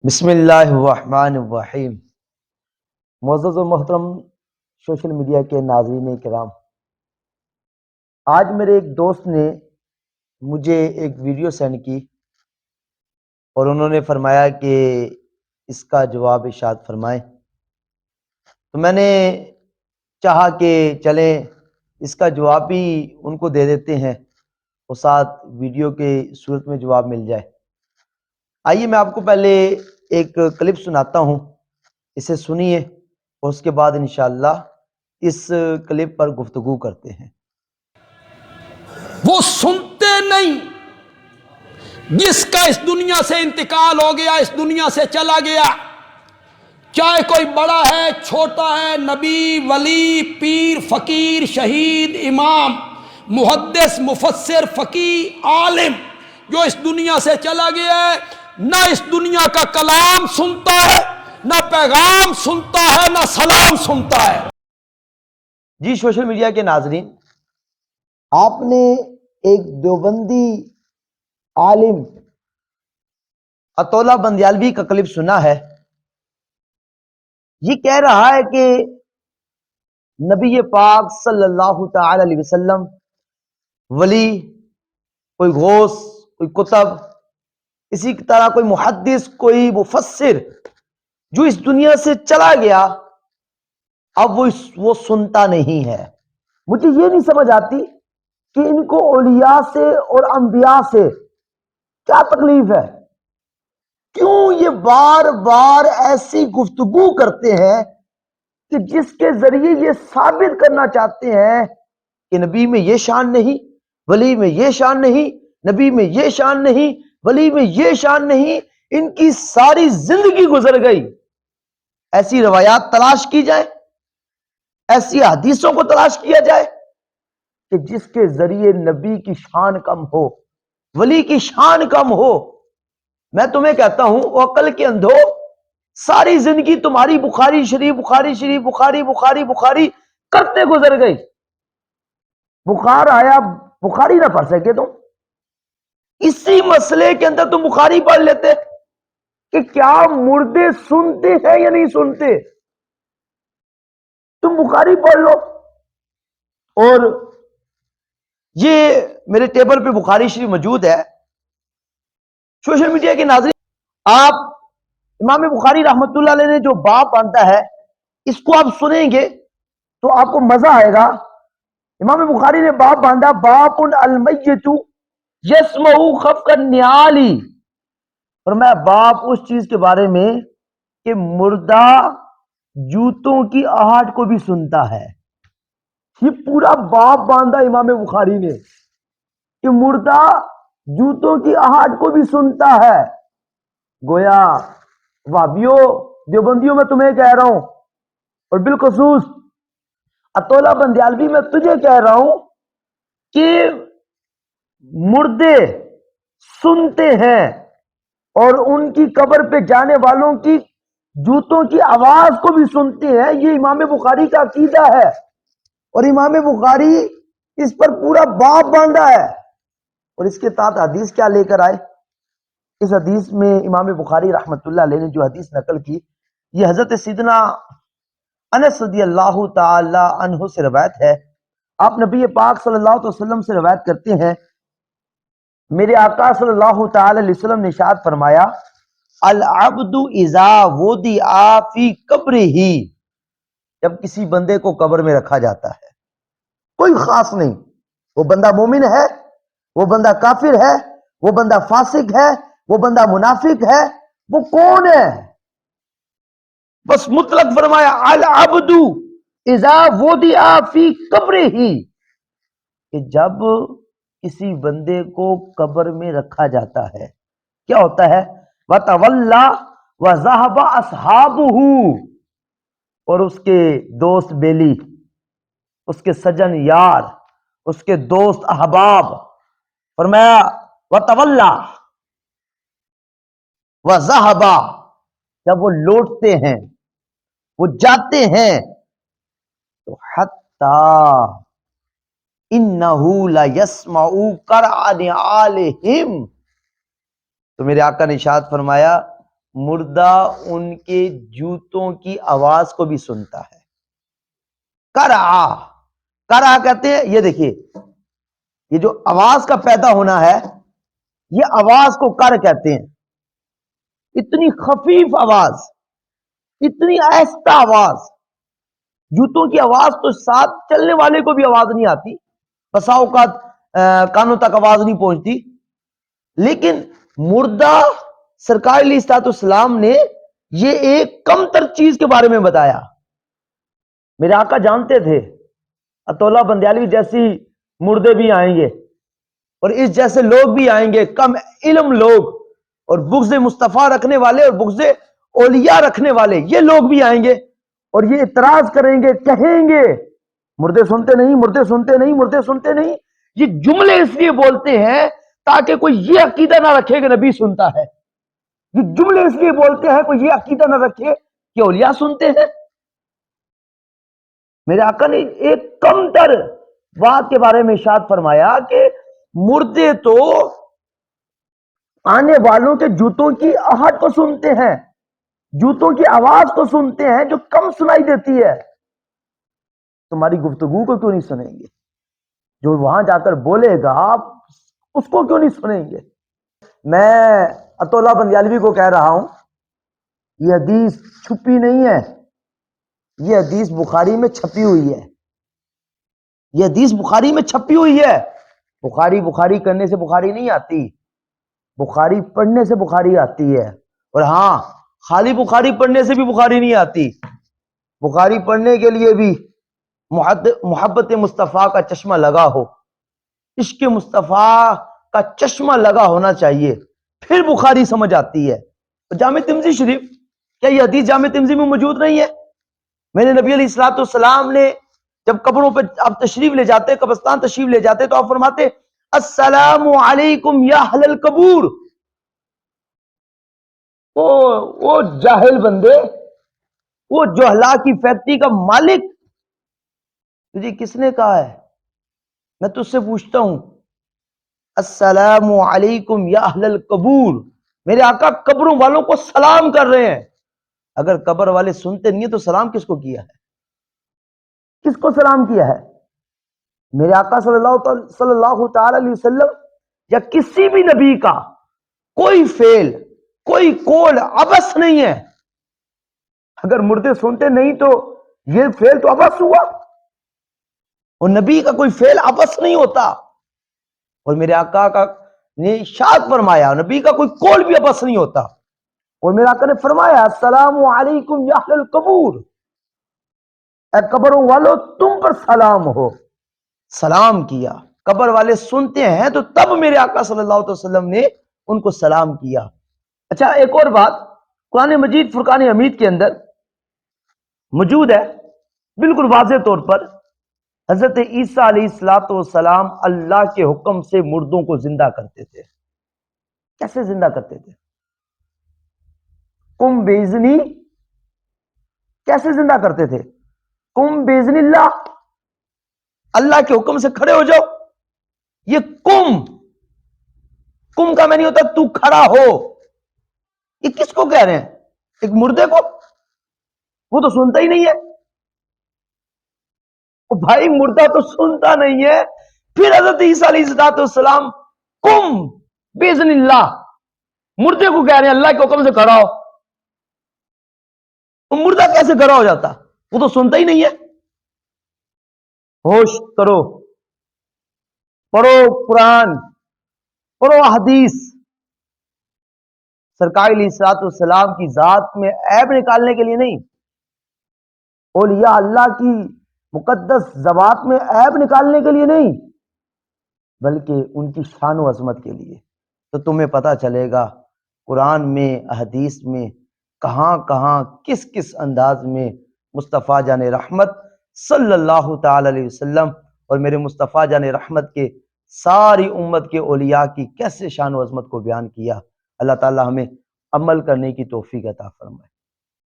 بسم اللہ الرحمن الرحیم۔ معزز و محترم سوشل میڈیا کے ناظرین کرام، آج میرے ایک دوست نے مجھے ایک ویڈیو سینڈ کی اور انہوں نے فرمایا کہ اس کا جواب ارشاد فرمائیں، تو میں نے چاہا کہ چلیں اس کا جواب بھی ان کو دے دیتے ہیں اور ساتھ ویڈیو کے صورت میں جواب مل جائے۔ آئیے میں آپ کو پہلے ایک کلپ سناتا ہوں، اسے سنیے اور اس کے بعد انشاءاللہ اس کلپ پر گفتگو کرتے ہیں۔ وہ سنتے نہیں، جس کا اس دنیا سے انتقال ہو گیا، اس دنیا سے چلا گیا، چاہے کوئی بڑا ہے چھوٹا ہے، نبی ولی پیر فقیر شہید امام محدث مفسر فقیہ عالم، جو اس دنیا سے چلا گیا ہے، نہ اس دنیا کا کلام سنتا ہے، نہ پیغام سنتا ہے، نہ سلام سنتا ہے۔ جی سوشل میڈیا کے ناظرین، آپ نے ایک دیوبندی عالم عطولہ بندیالوی کا کلپ سنا ہے۔ یہ کہہ رہا ہے کہ نبی پاک صلی اللہ تعالی علیہ وسلم ولی، کوئی غوث، کوئی کتب، اسی طرح کوئی محدث، کوئی مفسر جو اس دنیا سے چلا گیا، اب وہ سنتا نہیں ہے۔ مجھے یہ نہیں سمجھ آتی کہ ان کو اولیاء سے اور انبیاء سے کیا تکلیف ہے، کیوں یہ بار بار ایسی گفتگو کرتے ہیں کہ جس کے ذریعے یہ ثابت کرنا چاہتے ہیں کہ نبی میں یہ شان نہیں، ولی میں یہ شان نہیں، نبی میں یہ شان نہیں، ولی میں یہ شان نہیں۔ ان کی ساری زندگی گزر گئی، ایسی روایات تلاش کی جائے، ایسی حدیثوں کو تلاش کیا جائے کہ جس کے ذریعے نبی کی شان کم ہو، ولی کی شان کم ہو۔ میں تمہیں کہتا ہوں او عقل کے اندھو، ساری زندگی تمہاری بخاری شریف بخاری شریف بخاری بخاری بخاری کرتے گزر گئی، بخار آیا بخاری نہ پڑھ سکے تم، اسی مسئلے کے اندر تم بخاری پڑھ لیتے کہ کیا مردے سنتے ہیں یا نہیں سنتے، تم بخاری پڑھ لو۔ اور یہ میرے ٹیبل پہ بخاری شریف موجود ہے۔ سوشل میڈیا کے ناظرین، آپ امام بخاری رحمت اللہ علیہ نے جو باب باندھا ہے، اس کو آپ سنیں گے تو آپ کو مزہ آئے گا۔ امام بخاری نے باب باندھا، باب المیت یسمع خفق النعال، اور میں باب اس چیز کے بارے میں کہ مردہ جوتوں کی آہٹ کو بھی سنتا ہے۔ یہ پورا باب باندھا امام بخاری نے کہ مردہ جوتوں کی آہٹ کو بھی سنتا ہے۔ گویا وہابیوں، دیوبندیوں، میں تمہیں کہہ رہا ہوں، اور بالخصوص عطولہ بندیالوی میں تجھے کہہ رہا ہوں کہ مردے سنتے ہیں اور ان کی قبر پہ جانے والوں کی جوتوں کی آواز کو بھی سنتے ہیں۔ یہ امام بخاری کا عقیدہ ہے، اور امام بخاری اس پر پورا باب باندھا ہے۔ اور اس کے تحت حدیث کیا لے کر آئے؟ اس حدیث میں امام بخاری رحمت اللہ علیہ نے جو حدیث نقل کی، یہ حضرت سیدنا انس رضی اللہ تعالی عنہ سے روایت ہے۔ آپ نبی پاک صلی اللہ علیہ وسلم سے روایت کرتے ہیں، میرے آقا صلی اللہ تعالی علیہ وسلم نے ارشاد فرمایا، العبد اذا وضع فی قبرہ، جب کسی بندے کو قبر میں رکھا جاتا ہے، کوئی خاص نہیں، وہ بندہ مومن ہے، وہ بندہ کافر ہے، وہ بندہ فاسق ہے، وہ بندہ منافق ہے، وہ کون ہے؟ بس مطلق فرمایا، العبد اذا وضع فی قبرہ، کہ جب کسی بندے کو قبر میں رکھا جاتا ہے کیا ہوتا ہے؟ وَتَوَلَّى وَذَهَبَ أَصْحَابُهُ، اور اس کے دوست بیلی، اس کے سجن یار، اس کے دوست احباب، فرمایا وَتَوَلَّى وَذَهَبَ، جب وہ لوٹتے ہیں، وہ جاتے ہیں، تو حَتَّى إِنَّهُ لَيَسْمَعُ قَرْعَ نِعَالِهِمْ، تو میرے آقا نے ارشاد فرمایا مردہ ان کے جوتوں کی آواز کو بھی سنتا ہے. کرا کہتے ہیں، یہ دیکھیے یہ جو آواز کا پیدا ہونا ہے یہ آواز کو کر کہتے ہیں. اتنی خفیف آواز، اتنی آہستہ آواز، جوتوں کی آواز تو ساتھ چلنے والے کو بھی آواز نہیں آتی، بسا اوقات کانوں تک آواز نہیں پہنچتی. لیکن مردہ سرکار علیہ الصلوۃ والسلام نے یہ ایک کم تر چیز کے بارے میں بتایا. میرے آقا جانتے تھے اطولہ بندیالوی جیسی مردے بھی آئیں گے اور اس جیسے لوگ بھی آئیں گے، کم علم لوگ اور بغض مصطفیٰ رکھنے والے اور بغض اولیاء رکھنے والے، یہ لوگ بھی آئیں گے اور یہ اعتراض کریں گے، کہیں گے مردے سنتے نہیں، مردے سنتے نہیں، مردے سنتے نہیں. یہ جملے اس لیے بولتے ہیں تاکہ کوئی یہ عقیدہ نہ رکھے کہ نبی سنتا ہے. یہ جملے اس لیے بولتے ہیں کوئی یہ عقیدہ نہ رکھے کہ اولیاء سنتے ہیں. میرے آقا نے ایک کم تر بات کے بارے میں ارشاد فرمایا کہ مردے تو آنے والوں کے جوتوں کی آہٹ کو سنتے ہیں، جوتوں کی آواز کو سنتے ہیں جو کم سنائی دیتی ہے. تمہاری گفتگو کو کیوں نہیں سنیں گے؟ جو وہاں جا کر بولے گا اس کو کیوں نہیں سنیں گے؟ میں اطولہ بندیالوی کو کہہ رہا ہوں، یہ حدیث چھپی نہیں ہے، یہ حدیث بخاری میں چھپی ہوئی ہے. یہ حدیث بخاری میں چھپی ہوئی ہے. بخاری کرنے سے بخاری نہیں آتی، بخاری پڑھنے سے بخاری آتی ہے. اور ہاں، خالی بخاری پڑھنے سے بھی بخاری نہیں آتی. بخاری پڑھنے کے لیے بھی محبت مصطفیٰ کا چشمہ لگا ہو، عشق مصطفیٰ کا چشمہ لگا ہونا چاہیے، پھر بخاری سمجھ آتی ہے. جامع ترمذی شریف، کیا یہ حدیث جامع ترمذی میں موجود نہیں ہے؟ میرے نبی علیہ الصلوۃ والسلام نے جب قبروں پہ آپ تشریف لے جاتے، قبرستان تشریف لے جاتے تو آپ فرماتے السلام علیکم یا اہل القبور. وہ جاہل بندے، وہ جہلا کی فیکٹری کا مالک، تجھے کس نے کہا ہے؟ میں تجھ سے پوچھتا ہوں، السلام علیکم یا اہل القبور. میرے آقا قبروں والوں کو سلام کر رہے ہیں. اگر قبر والے سنتے نہیں ہیں تو سلام کس کو کیا ہے؟ کس کو سلام کیا ہے؟ میرے آقا صلی اللہ تعالی علیہ وسلم یا کسی بھی نبی کا کوئی فعل، کوئی قول عبث نہیں ہے. اگر مردے سنتے نہیں تو یہ فعل تو عبث ہوا، اور نبی کا کوئی فعل عبث نہیں ہوتا. اور میرے آقا کا نے ارشاد فرمایا نبی کا کوئی قول بھی عبث نہیں ہوتا. اور میرے آقا نے فرمایا السلام علیکم یا اہل القبور، اے قبروں والو تم پر سلام ہو. سلام کیا. قبر والے سنتے ہیں تو تب میرے آقا صلی اللہ علیہ وسلم نے ان کو سلام کیا. اچھا، ایک اور بات قرآن مجید فرقان حمید کے اندر موجود ہے، بالکل واضح طور پر حضرت عیسیٰ علیہ السلام اللہ کے حکم سے مردوں کو زندہ کرتے تھے. کیسے زندہ کرتے تھے؟ قم بیزنی، کیسے زندہ کرتے تھے؟ قم بیزن اللہ، اللہ کے حکم سے کھڑے ہو جاؤ. یہ کم کا میں نہیں ہوتا تو کھڑا ہو. یہ کس کو کہہ رہے ہیں؟ ایک مردے کو؟ وہ تو سنتا ہی نہیں ہے. بھائی مردہ تو سنتا نہیں ہے، پھر حضرت عیسیٰ علیہ السلام قم بیزن اللہ، مردے کو کہہ رہے ہیں اللہ کے حکم سے کھڑا ہو. مردہ کیسے کھڑا ہو جاتا؟ وہ تو سنتا ہی نہیں ہے. ہوش کرو، پڑھو قرآن، پڑھو حدیث. سرکار علیہ الصلوۃ والسلام کی ذات میں عیب نکالنے کے لیے نہیں، اولیاء اللہ کی مقدس ذوات میں عیب نکالنے کے لیے نہیں، بلکہ ان کی شان و عظمت کے لیے. تو تمہیں پتہ چلے گا قرآن میں، حدیث میں کہاں کہاں کس کس انداز میں مصطفیٰ جان رحمت صلی اللہ تعالی علیہ وسلم اور میرے مصطفیٰ جان رحمت کے ساری امت کے اولیاء کی کیسے شان و عظمت کو بیان کیا. اللہ تعالی ہمیں عمل کرنے کی توفیق عطا فرمائے.